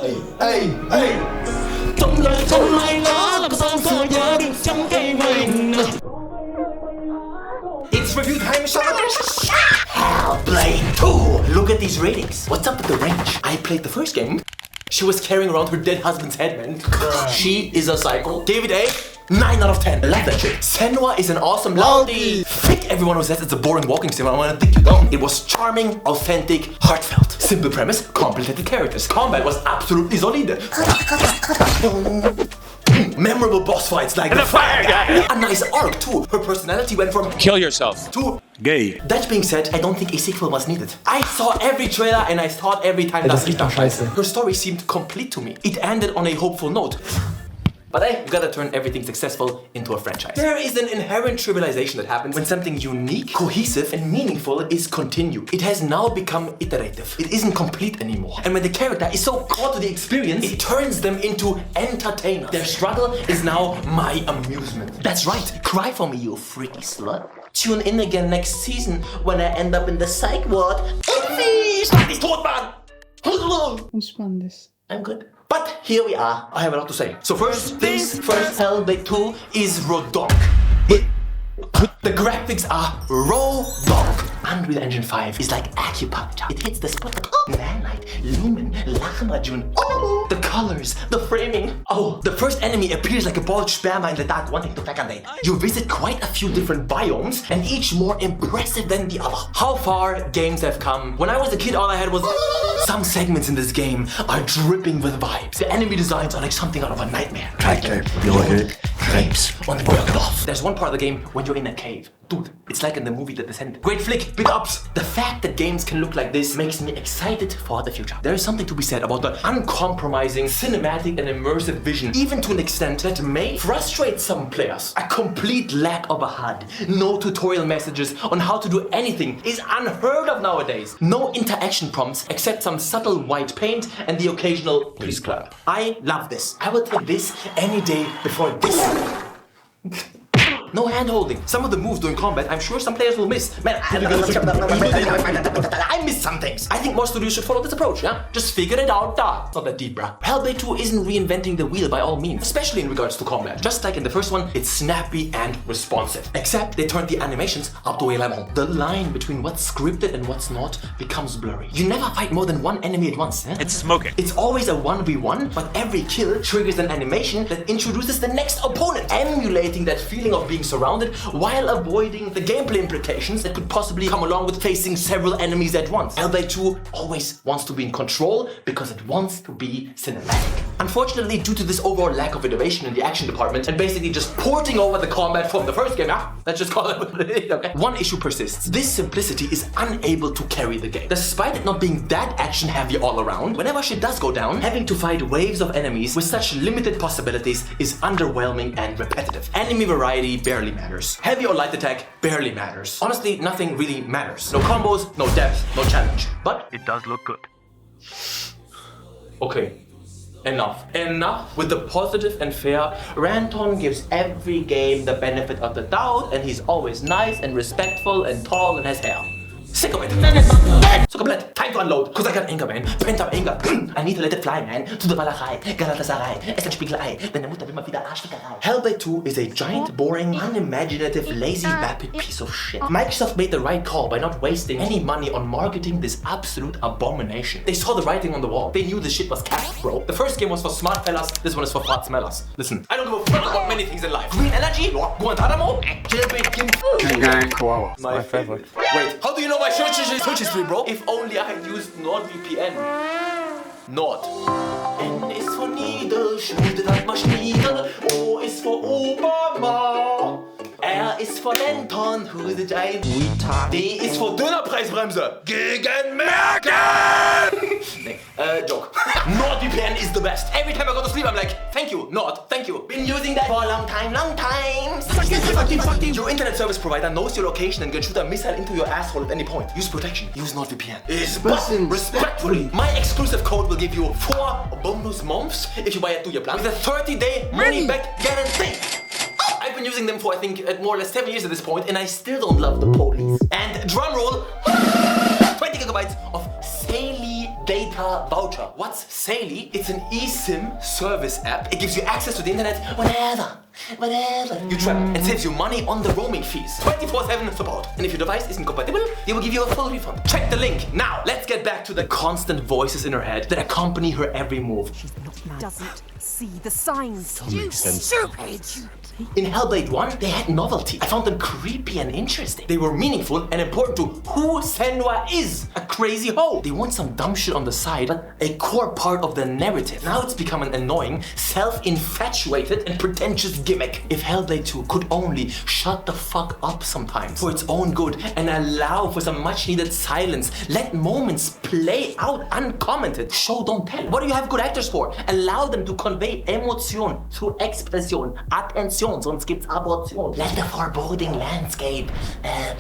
It's review time, Hellblade II! Look at these ratings. What's up with the range? I played the first game. She was carrying around her dead husband's head, man. She is a psycho. David A. 9 out of 10. I love that shit. Senua is an awesome loudy. Fuck everyone who says it's a boring walking sim. I wanna think you don't. It was charming, authentic, heartfelt. Simple premise, complicated characters. Combat was absolutely solid. Memorable boss fights like the fire guy. A nice arc too. Her personality went from kill yourself to gay. That being said, I don't think a sequel was needed. I saw every trailer and I thought every time das riecht nach Scheiße. Her story seemed complete to me. It ended on a hopeful note. But hey, you gotta turn everything successful into a franchise. There is an inherent trivialization that happens when something unique, cohesive, and meaningful is continued. It has now become iterative. It isn't complete anymore. And when the character is so core to the experience, it turns them into entertainers. Their struggle is now my amusement. That's right. Cry for me, you freaky slut. Tune in again next season when I end up in the psych ward. Schlag dich tot, Mann! Entspann dich. I'm good. But here we are. I have a lot to say. So first things first, Hellblade 2 is RODONK. The graphics are RODONK. Unreal Engine 5 is like acupuncture. It hits the spot like nanite, lumen, lachmajun. Oh, the colors, the framing. Oh, the first enemy appears like a bald sperma in the dark wanting to fecundate. You visit quite a few different biomes and each more impressive than the other. How far games have come. When I was a kid, all I had was some segments in this game are dripping with vibes. The enemy designs are like something out of a nightmare. Grapes on the cloth. There's one part of the game when you're in a cave. Dude, it's like in the movie The Descent. Great flick, big ups! The fact that games can look like this makes me excited for the future. There is something to be said about the uncompromising, cinematic and immersive vision, even to an extent that may frustrate some players. A complete lack of a HUD, no tutorial messages on how to do anything is unheard of nowadays. No interaction prompts except some subtle white paint and the occasional please clap. I love this. I will take this any day before this. No hand-holding. Some of the moves during combat, I'm sure some players will miss. Man, I miss some things. I think more studios should follow this approach, yeah? Just figure it out, It's not that deep, bruh. Hellblade 2 isn't reinventing the wheel by all means, especially in regards to combat. Just like in the first one, it's snappy and responsive. Except they turned the animations up to a level. The line between what's scripted and what's not becomes blurry. You never fight more than one enemy at once, eh? It's smoking. It's always a 1v1, but every kill triggers an animation that introduces the next opponent, emulating that feeling of being surrounded while avoiding the gameplay implications that could possibly come along with facing several enemies at once. Hellblade 2 always wants to be in control because it wants to be cinematic. Unfortunately, due to this overall lack of innovation in the action department and basically just porting over the combat from the first game, let's just call it what it is, okay? One issue persists. This simplicity is unable to carry the game. Despite it not being that action heavy all around, whenever shit does go down, having to fight waves of enemies with such limited possibilities is underwhelming and repetitive. Enemy variety barely matters. Heavy or light attack barely matters. Honestly, nothing really matters. No combos, no depth, no challenge. But It does look good. okay. Enough with the positive and fair. Ranton gives every game the benefit of the doubt and he's always nice and respectful and tall and has hair. Sick of it. So komplett. Time to unload. Cause I got anger, man. Pent up anger. I need to let it fly, man. To the Walachei. Galatasaray. Es ein Spiegelei. Deine Mutter will mal wieder Arschfickerei. Hellblade 2 is a giant, boring, unimaginative, lazy, vapid piece of shit. Microsoft made the right call by not wasting any money on marketing this absolute abomination. They saw the writing on the wall. They knew this shit was cash, bro. The first game was for smart fellas. This one is for fat smellers. Listen, I don't give a fuck about many things in life. Green energy? Guantanamo? Jailbait Kim. Wow, my favorite. Wait, how do you know my Twitch history, bro? If only I had used NordVPN. Nord. N ist for Needle, Schmiede das mal Schmiede. O ist for Obama. R ist for Ranton, who's the giant retard. D ist for Dönerpreisbremse. Gegen Merkel! Nee, joke. NordVPN is the best. Every time I go to sleep, I'm like, thank you, Nord, thank you. Been using that for a long time. Fuck you. Your internet service provider knows your location and can shoot a missile into your asshole at any point. Use protection. Use NordVPN. Is respectfully. My exclusive code will give you 4 bonus months if you buy a 2-year plan with a 30-day money-back guarantee. I've been using them for, I think, more or less 7 years at this point, and I still don't love the police. And drum roll, 20 gigabytes of Saily data voucher. What's Saily? It's an eSIM service app. It gives you access to the internet whenever you travel and saves you money on the roaming fees. 24/7 support. And if your device isn't compatible, they will give you a full refund. Check the link. Now, let's get back to the constant voices in her head that accompany her every move. Doesn't see the signs. makes sense. Stupid. In Hellblade 1, they had novelty. I found them creepy and interesting. They were meaningful and important to who Senua is. A crazy hoe. They want some dumb shit on the side, but a core part of the narrative. Now it's become an annoying, self-infatuated and pretentious gimmick. If Hellblade 2 could only shut the fuck up sometimes for its own good and allow for some much needed silence, let moments play out uncommented. Show, don't tell. What do you have good actors for? Allow them to convey emotion through expression, attention, sonst gibt's Abortion. Let the foreboding landscape and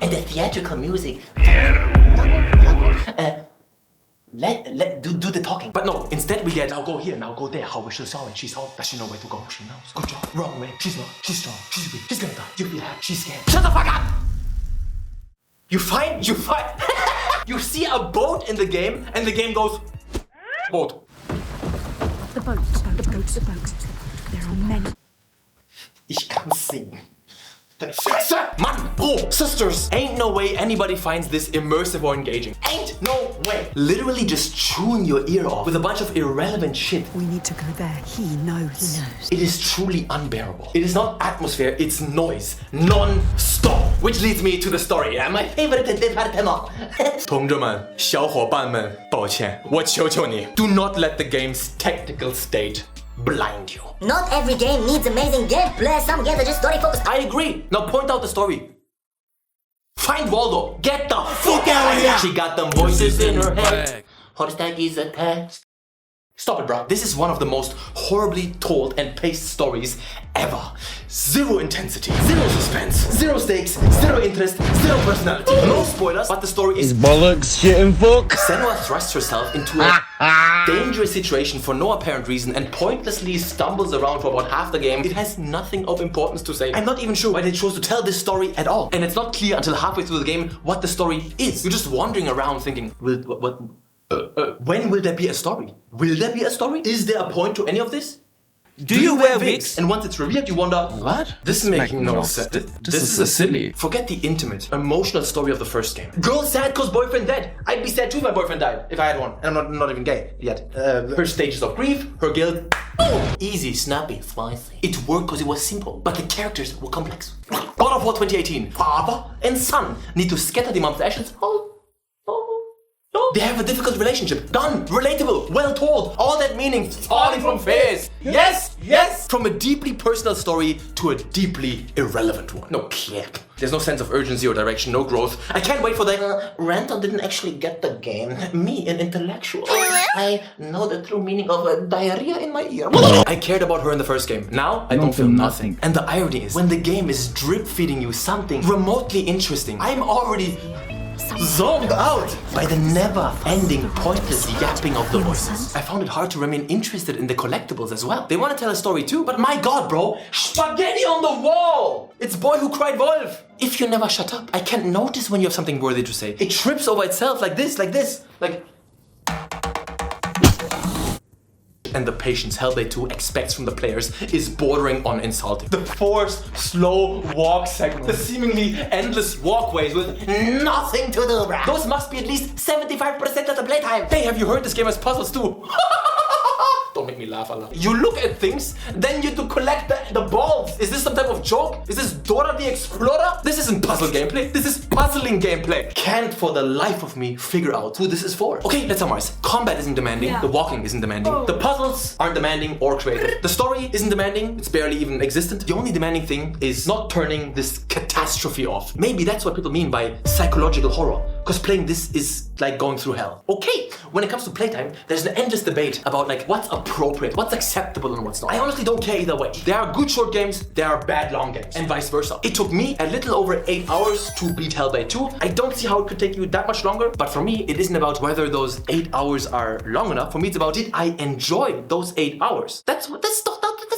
the theatrical music do the talking. But no, instead we get now go here, now go there. How we should solve it. She's home. Does she know where to go? She knows. Good job. Wrong way. She's not. She's strong. She's weak. She's gonna die. You'll be happy. She's scared. Shut the fuck up! You find you see a boat in the game and the game goes boat. The boat. There are many. Ich kann singen. Man, bro, sisters. Ain't no way anybody finds this immersive or engaging. Ain't no way. Literally just chewing your ear off with a bunch of irrelevant shit. We need to go there. He knows. It is truly unbearable. It is not atmosphere, it's noise. Non-stop. Which leads me to the story. My favorite department. 同志们，小伙伴们，抱歉，我求求你 do not let the game's technical state blind you. Not every game needs amazing gameplay. Some games are just story focused. I agree. Now point out the story. Find Waldo. Get the fuck out of here. She got them voices in her head. Hot stack is a text. Stop it, bro. This is one of the most horribly told and paced stories ever. Zero intensity, zero suspense, zero stakes, zero interest, zero personality. No spoilers, but the story is bollocks, shit and fuck. Senua thrusts herself into a dangerous situation for no apparent reason and pointlessly stumbles around for about half the game. It has nothing of importance to say. I'm not even sure why they chose to tell this story at all. And it's not clear until halfway through the game what the story is. You're just wandering around thinking, when will there be a story? Will there be a story? Is there a point to any of this? Do you wear wigs? And once it's revealed, you wonder, what? This is making no sense. This is silly. Forget the intimate, emotional story of the first game. Girl sad cause boyfriend dead. I'd be sad too if my boyfriend died, if I had one. And I'm not even gay yet. Her stages of grief, her guilt. Boom! Easy, snappy, spicy. It worked because it was simple, but the characters were complex. God of War 2018. Father and son need to scatter the mom's ashes. They have a difficult relationship. Done. Relatable. Well told. All that meaning falling from face. Yes. From a deeply personal story to a deeply irrelevant one. No cap. There's no sense of urgency or direction, no growth. I can't wait for the Ranton didn't actually get the game. Me, an intellectual. I know the true meaning of diarrhea in my ear. I cared about her in the first game. Now, I don't feel nothing. And the irony is, when the game is drip feeding you something remotely interesting, I'm already zoned out by the never-ending pointless yapping of the voices. I found it hard to remain interested in the collectibles as well. They want to tell a story too, but my god, bro, spaghetti on the wall! It's Boy Who Cried Wolf! If you never shut up, I can't notice when you have something worthy to say. It trips over itself like this. And the patience Hellblade 2 expects from the players is bordering on insulting. The forced, slow walk segment. The seemingly endless walkways with nothing to do. Those must be at least 75% of the playtime. Hey, have you heard this game has puzzles too? Don't make me laugh, Allah. You look at things, then you have to collect the balls. Is this some type of joke? Is this Dora the Explorer? This isn't puzzle gameplay. This is puzzling gameplay. Can't for the life of me figure out who this is for. Okay, let's summarize. Combat isn't demanding. The walking isn't demanding. The puzzles aren't demanding or creative. The story isn't demanding. It's barely even existent. The only demanding thing is not turning this catastrophe off. Maybe that's what people mean by psychological horror. Because playing this is like going through hell. Okay, when it comes to playtime, there's an endless debate about like what's appropriate, what's acceptable and what's not. I honestly don't care either way. There are good short games, there are bad long games, and vice versa. It took me a little over 8 hours to beat Hellblade 2. I don't see how it could take you that much longer, but for me, it isn't about whether those 8 hours are long enough. For me, it's about did I enjoy those 8 hours? That's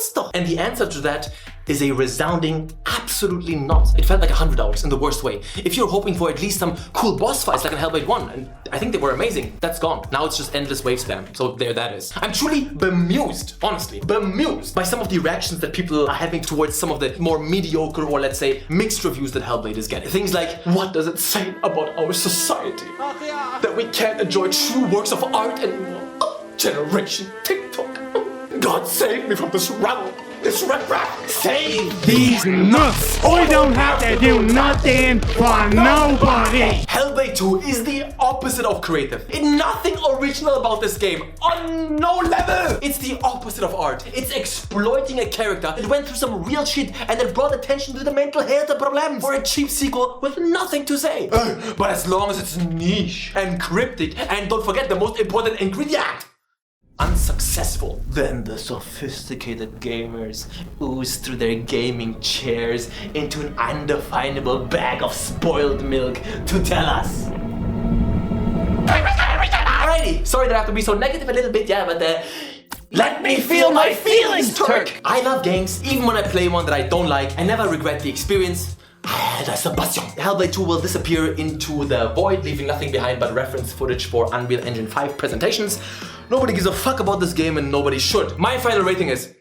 stuff. And the answer to that is a resounding absolutely not. It felt like 100 hours in the worst way. If you're hoping for at least some cool boss fights like in Hellblade 1, and I think they were amazing, that's gone. Now it's just endless wave spam. So there that is. I'm truly bemused, honestly, bemused by some of the reactions that people are having towards some of the more mediocre or let's say mixed reviews that Hellblade is getting. Things like, what does it say about our society? That we can't enjoy true works of art anymore. Generation TikTok. God save me from this rabble. This rap. Save These nuts! We don't have to do nothing for nobody! Hellblade 2 is the opposite of creative. Nothing original about this game. On no level! It's the opposite of art. It's exploiting a character that went through some real shit and that brought attention to the mental health problem for a cheap sequel with nothing to say. But as long as it's niche and cryptic and don't forget the most important ingredient. Unsuccessful. Then the sophisticated gamers ooze through their gaming chairs into an undefinable bag of spoiled milk to tell us. Alrighty, sorry that I have to be so negative a little bit, yeah, but let me feel my feelings, Turk! I love games, even when I play one that I don't like. I never regret the experience. That's the passion. Hellblade 2 will disappear into the void, leaving nothing behind but reference footage for Unreal Engine 5 presentations. Nobody gives a fuck about this game and nobody should. My final rating is